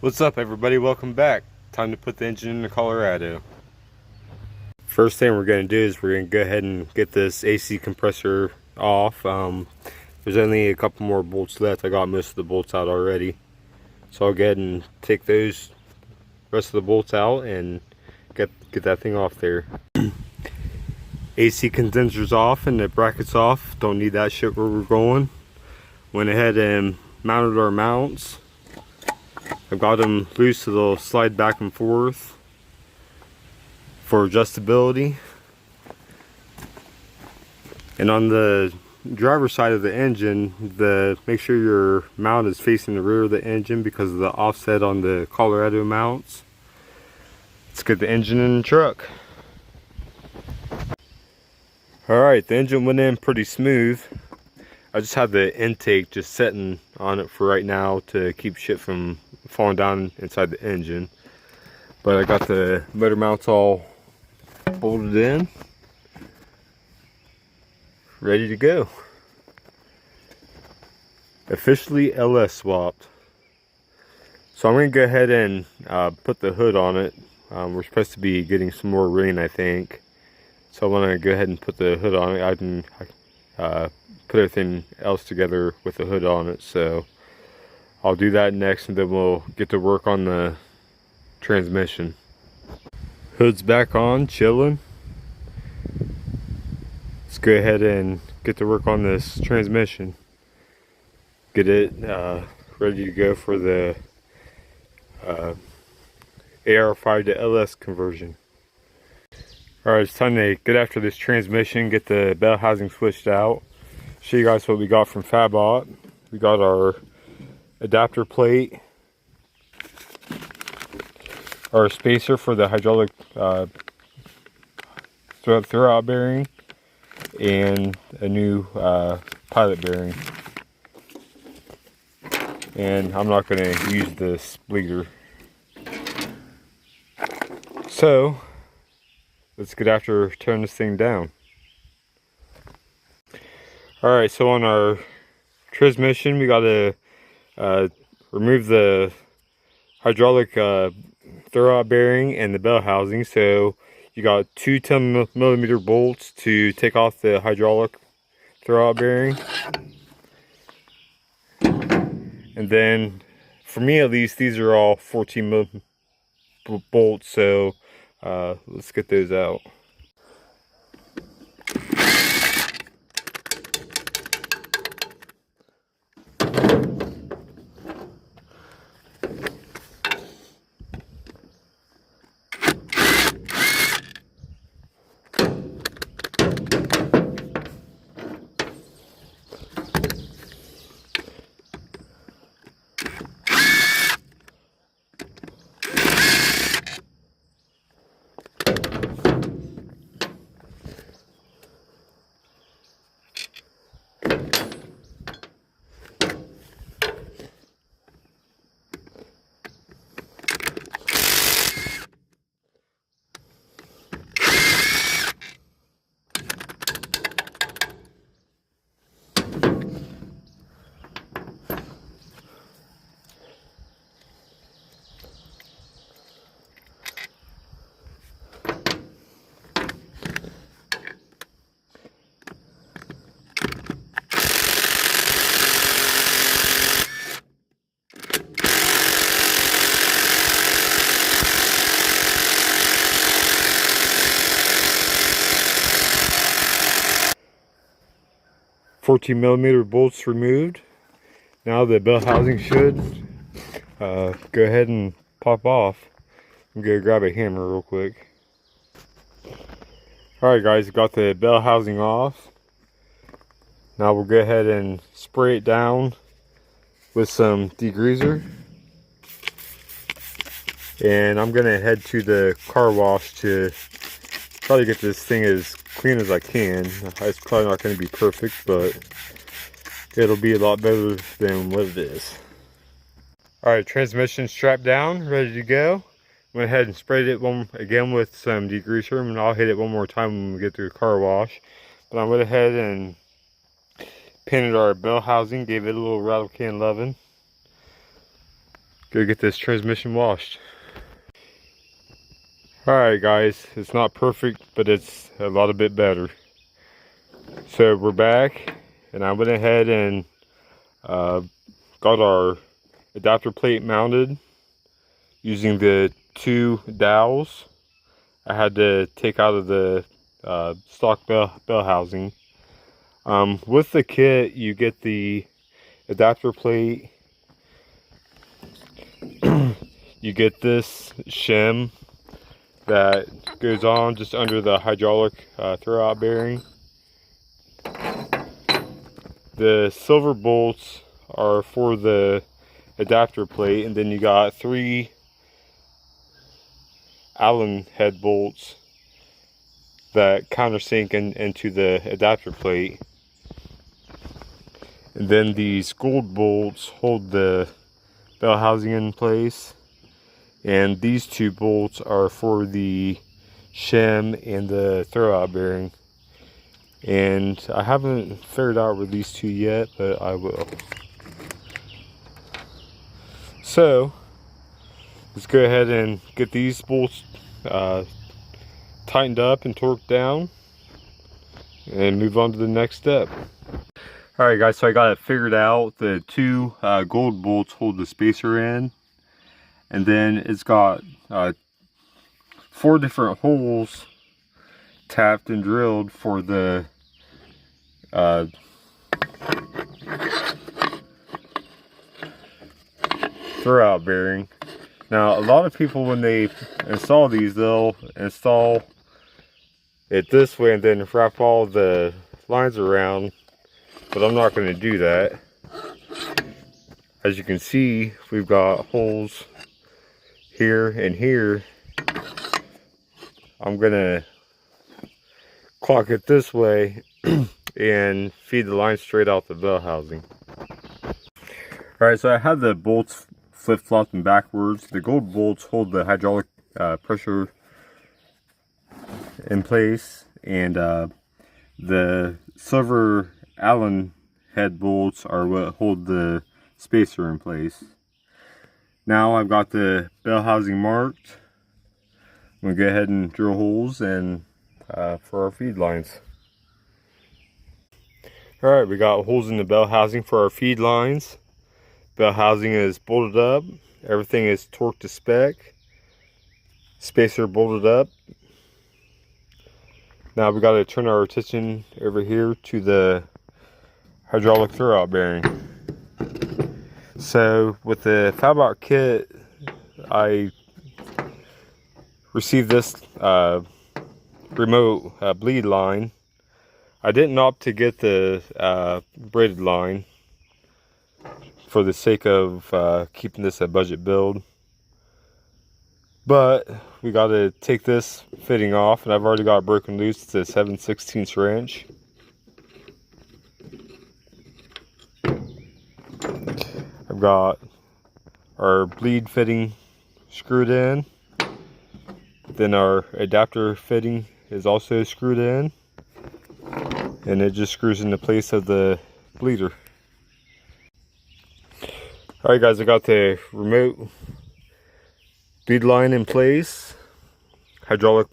What's up, everybody? Welcome back. Time to put the engine into Colorado. First thing we're going to do is we're going to go ahead and get this AC compressor off. There's only a couple more bolts left. I got most of the bolts out already. So I'll go ahead and take those rest of the bolts out and get that thing off there. AC condensers off and the brackets off. Don't need that shit where we're going. Went ahead and mounted our mounts. I've got them loose so they'll slide back and forth for adjustability. And on the driver's side of the engine, make sure your mount is facing the rear of the engine because of the offset on the Colorado mounts. Let's get the engine in the truck. Alright, the engine went in pretty smooth. I just had the intake just setting on it for right now to keep shit from falling down inside the engine. But I got the motor mounts all bolted in, ready to go. Officially LS swapped. So I'm going to go ahead and put the hood on it. We're supposed to be getting some more rain, I think. So I want to go ahead and put the hood on it. I can put everything else together with the hood on it. So I'll do that next, and then we'll get to work on the transmission. Hood's back on, chilling. Let's go ahead and get to work on this transmission. Get it ready to go for the AR5 to LS conversion. Alright, it's time to get after this transmission, get the bell housing switched out. Show you guys what we got from Fabot. We got our adapter plate, our spacer for the hydraulic throwout bearing, and a new pilot bearing. And I'm not going to use the splitter. So let's get after tearing this thing down. Alright, so on our transmission we got to remove the hydraulic throwout bearing and the bell housing. So you got two 10mm bolts to take off the hydraulic throwout bearing. And then, for me at least, these are all 14mm bolts, so let's get those out. $14mm bolts removed. Now the bell housing should go ahead and pop off. I'm gonna grab a hammer real quick. Alright guys, got the bell housing off. Now we'll go ahead and spray it down with some degreaser. And I'm gonna head to the car wash to try to get this thing as clean as I can. It's probably not going to be perfect, but it'll be a lot better than what it is. Alright, transmission strapped down, ready to go. Went ahead and sprayed it again with some degreaser, and I'll hit it one more time when we get to the car wash. But I went ahead and painted our bell housing, gave it a little rattle can loving. go get this transmission washed. Alright guys, it's not perfect, but it's a lot bit better. So we're back, and I went ahead and got our adapter plate mounted using the 2 dowels I had to take out of the stock bell housing. With the kit, you get the adapter plate. You get this shim that goes on just under the hydraulic throwout bearing. The silver bolts are for the adapter plate, and then you got 3 Allen head bolts that countersink into the adapter plate. And then these gold bolts hold the bell housing in place. And these 2 bolts are for the shim and the throwout bearing. And I haven't figured out where these 2 yet, but I will. So let's go ahead and get these bolts tightened up and torqued down and move on to the next step. Alright guys, so I got it figured out. The 2 gold bolts hold the spacer in, and then it's got 4 different holes tapped and drilled for the throwout bearing. Now a lot of people, when they install these, they'll install it this way and then wrap all the lines around, but I'm not going to do that. As you can see, we've got holes here and here. I'm going to clock it this way and feed the line straight out the bell housing. Alright, so I had the bolts flip-flopped and backwards. The gold bolts hold the hydraulic pressure in place, and the silver Allen head bolts are what hold the spacer in place. Now I've got the bell housing marked. I'm going to go ahead and drill holes and for our feed lines. Alright, we got holes in the bell housing for our feed lines. Bell housing is bolted up. Everything is torqued to spec. Spacer bolted up. Now we got to turn our attention over here to the hydraulic throwout bearing. So with the FabOut kit, I received this remote bleed line. I didn't opt to get the braided line for the sake of keeping this a budget build. But we got to take this fitting off, and I've already got it broken loose. It's a 7/16 wrench. I've got our bleed fitting screwed in. Then our adapter fitting is also screwed in, and it just screws into place of the bleeder. Alright guys, I got the remote bleed line in place. Hydraulic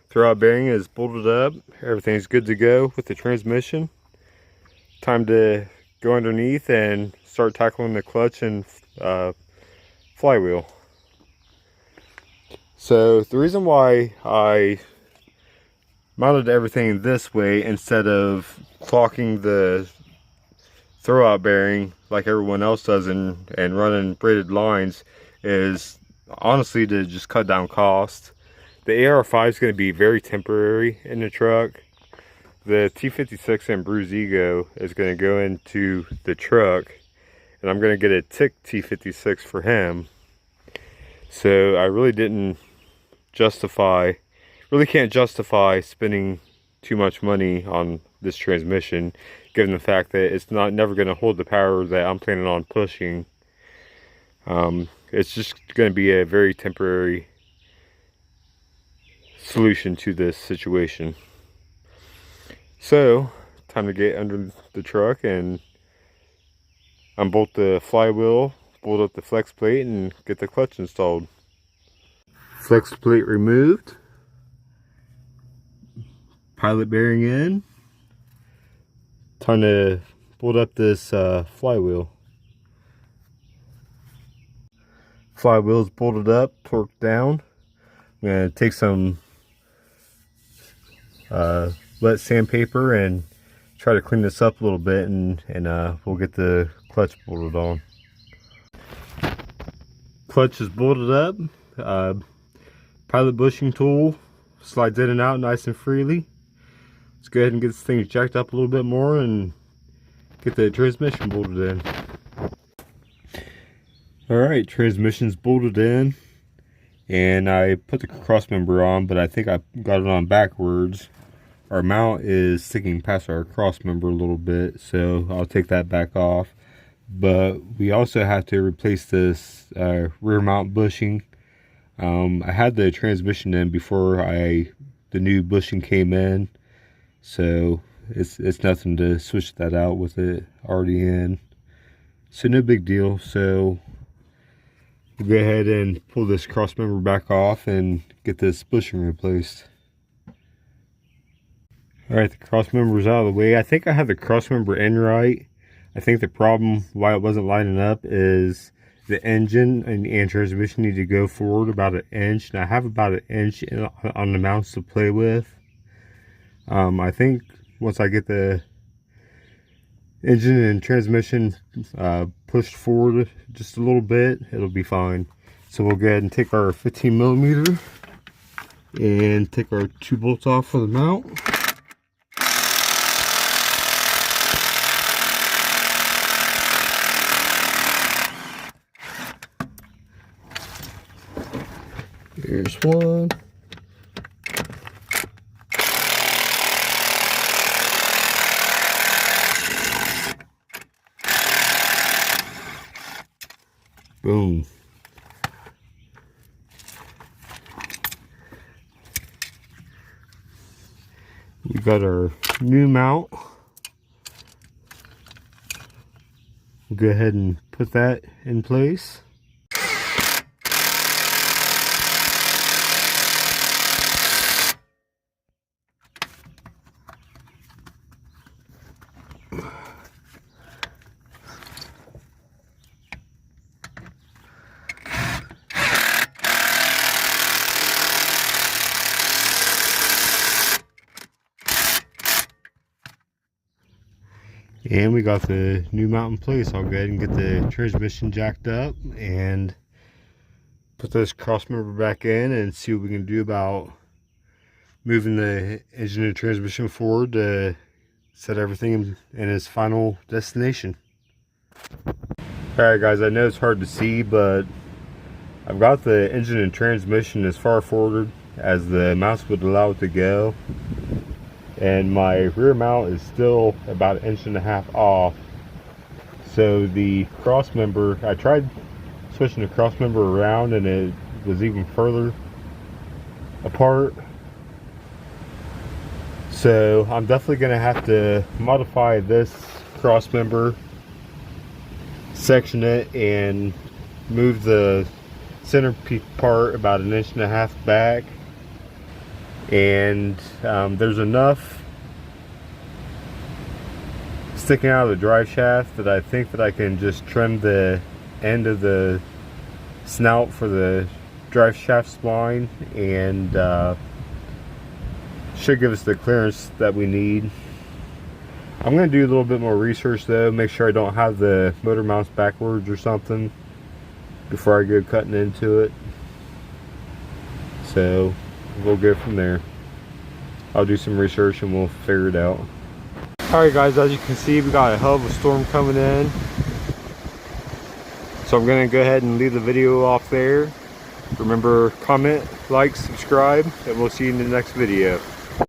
throwout bearing is bolted up. Everything's good to go with the transmission. Time to go underneath and start tackling the clutch and flywheel. So the reason why I mounted everything this way instead of clocking the throwout bearing like everyone else does and running braided lines is honestly to just cut down cost. The AR5 is going to be very temporary in the truck. The T56 and Bruise Ego is going to go into the truck, and I'm going to get a Tick T56 for him. So I really can't justify spending too much money on this transmission, given the fact that it's never going to hold the power that I'm planning on pushing. It's just going to be a very temporary solution to this situation. So, time to get under the truck and unbolt the flywheel, bolt up the flex plate and get the clutch installed. Flex plate removed. Pilot bearing in. Time to bolt up this flywheel. Flywheel's bolted up, torqued down. I'm going to take some wet sandpaper and try to clean this up a little bit, and we'll get the clutch bolted on. Clutch is bolted up. Pilot bushing tool slides in and out nice and freely. Let's go ahead and get this thing jacked up a little bit more and get the transmission bolted in. Alright, transmission's bolted in, and I put the cross member on, but I think I got it on backwards. Our mount is sticking past our cross member a little bit, so I'll take that back off. But we also have to replace this rear mount bushing. I had the transmission in before the new bushing came in, so it's nothing to switch that out with it already in. So no big deal. So we'll go ahead and pull this cross member back off and get this bushing replaced. Alright, the cross member is out of the way. I think I have the cross member in right. I think the problem why it wasn't lining up is the engine and transmission need to go forward about 1 inch. And I have about 1 inch on the mounts to play with. I think once I get the engine and transmission pushed forward just a little bit, it'll be fine. So we'll go ahead and take our 15mm and take our 2 bolts off for the mount. Here's one. Boom. We got our new mount. We'll go ahead and put that in place. And we got the new mount in place. I'll go ahead and get the transmission jacked up and put this cross member back in and see what we can do about moving the engine and transmission forward to set everything in its final destination. Alright guys, I know it's hard to see, but I've got the engine and transmission as far forward as the mounts would allow it to go. And my rear mount is still about 1.5 inches off. So the cross member, I tried switching the cross member around and it was even further apart. So I'm definitely going to have to modify this cross member, section it, and move the center part about 1.5 inches back. And there's enough sticking out of the drive shaft that I think that I can just trim the end of the snout for the drive shaft spline, and should give us the clearance that we need. I'm going to do a little bit more research though, make sure I don't have the motor mounts backwards or something before I go cutting into it. So we'll go from there. I'll do some research and we'll figure it out. Alright guys, as you can see, we got a hell of a storm coming in. So I'm going to go ahead and leave the video off there. Remember, comment, like, subscribe, and we'll see you in the next video.